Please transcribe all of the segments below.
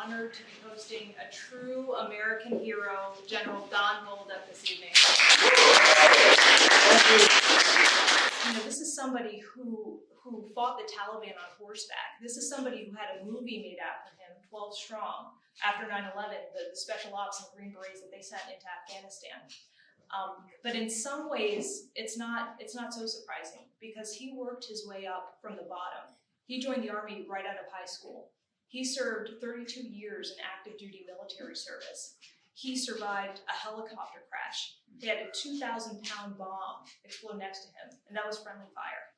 honored to be hosting a true American hero, General Don Bolduc, this evening. You know, this is somebody who fought the Taliban on horseback. This is somebody who had a movie made after him, 12 Strong, after 9/11, the special ops and Green Berets that they sent into Afghanistan. But in some ways, it's not so surprising because he worked his way up from the bottom. He joined the Army right out of high school. He served 32 years in active duty military service. He survived a helicopter crash. He had a 2,000-pound bomb explode next to him, and that was friendly fire.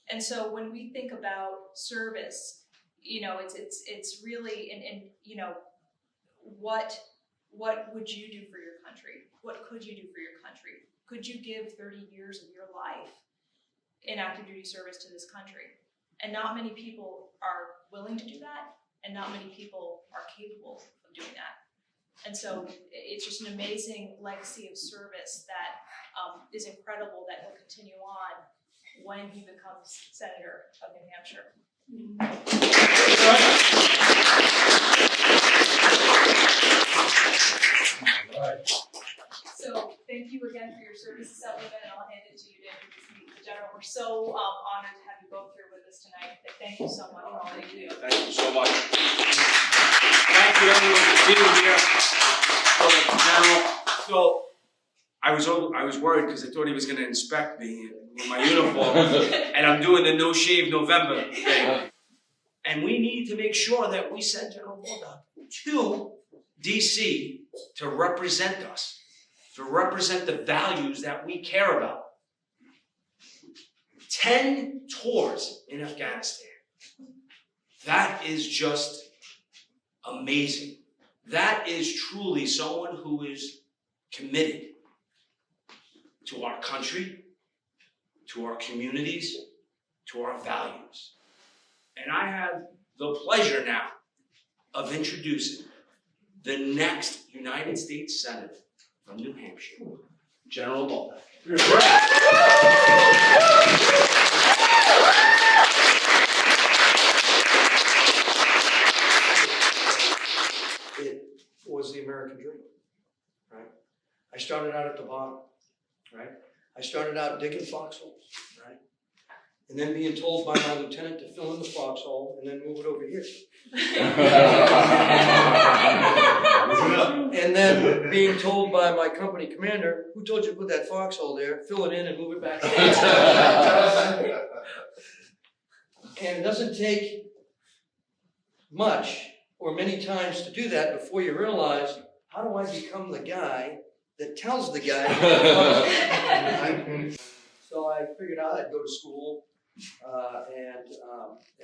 And so when we think about service, you know, it's really, and you know, what would you do for your country? What could you do for your country? Could you give 30 years of your life in active duty service to this country? And not many people are willing to do that, and not many people are capable of doing that. And so it's just an amazing legacy of service that is incredible, that will continue on when he becomes Senator of New Hampshire. So thank you again for your service, Assemblyman, and I'll hand it to you to introduce the General. We're so honored to have you both here with us tonight. Thank you so much for all that you do. Thank you so much. Thank you everyone for being here. General. So I was worried because I thought he was going to inspect me in my uniform, and I'm doing the No Shave November thing. And we need to make sure that we send General Bolduc to DC to represent us, to represent the values that we care about. 10 tours in Afghanistan. That is just amazing. That is truly someone who is committed to our country, to our communities, to our values. And I have the pleasure now of introducing the next United States Senator from New Hampshire, General Bolduc. It was the American dream, right? I started out at the bottom, right? I started out digging foxholes, right? And then being told by my lieutenant to fill in the foxhole and then move it over here. And then being told by my company commander, who told you to put that foxhole there, fill it in and move it back. And it doesn't take much or many times to do that before you realize, how do I become the guy that tells the guy? So I figured out I'd go to school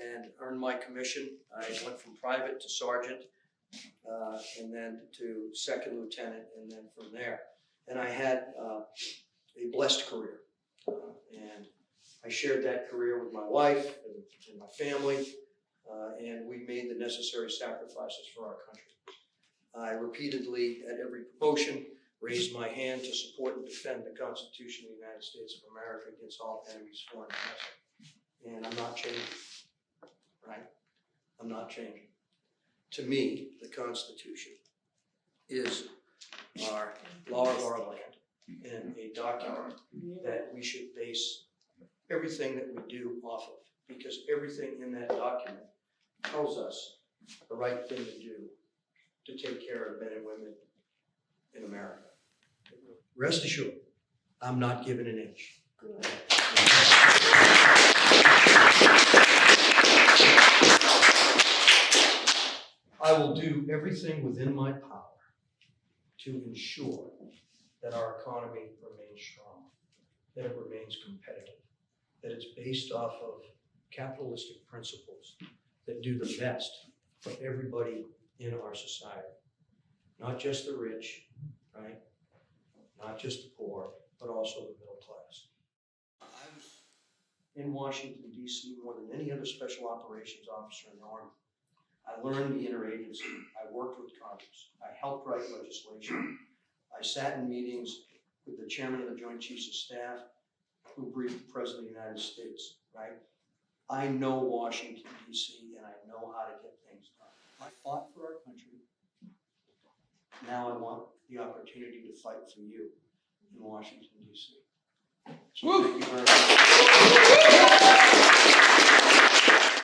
and earn my commission. I went from private to sergeant, and then to second lieutenant, and then from there. And I had a blessed career, and I shared that career with my wife and my family, and we made the necessary sacrifices for our country. I repeatedly, at every promotion, raised my hand to support and defend the Constitution of the United States of America against all enemies, foreign and domestic. And I'm not changing, right? I'm not changing. To me, the Constitution is our law of our land and a document that we should base everything that we do off of, because everything in that document tells us the right thing to do to take care of men and women in America. Rest assured, I'm not giving an inch. I will do everything within my power to ensure that our economy remains strong, that it remains competitive, that it's based off of capitalistic principles that do the best for everybody in our society. Not just the rich, right? Not just the poor, but also the middle class. I was in Washington, D.C. more than any other special operations officer in the Army. I learned the interagency. I worked with Congress. I helped write legislation. I sat in meetings with the chairman of the Joint Chiefs of Staff, who briefed the President of the United States, right? I know Washington, D.C., and I know how to get things done. I fought for our country. now I want the opportunity to fight for you in Washington, D.C. So Woo! thank you very much.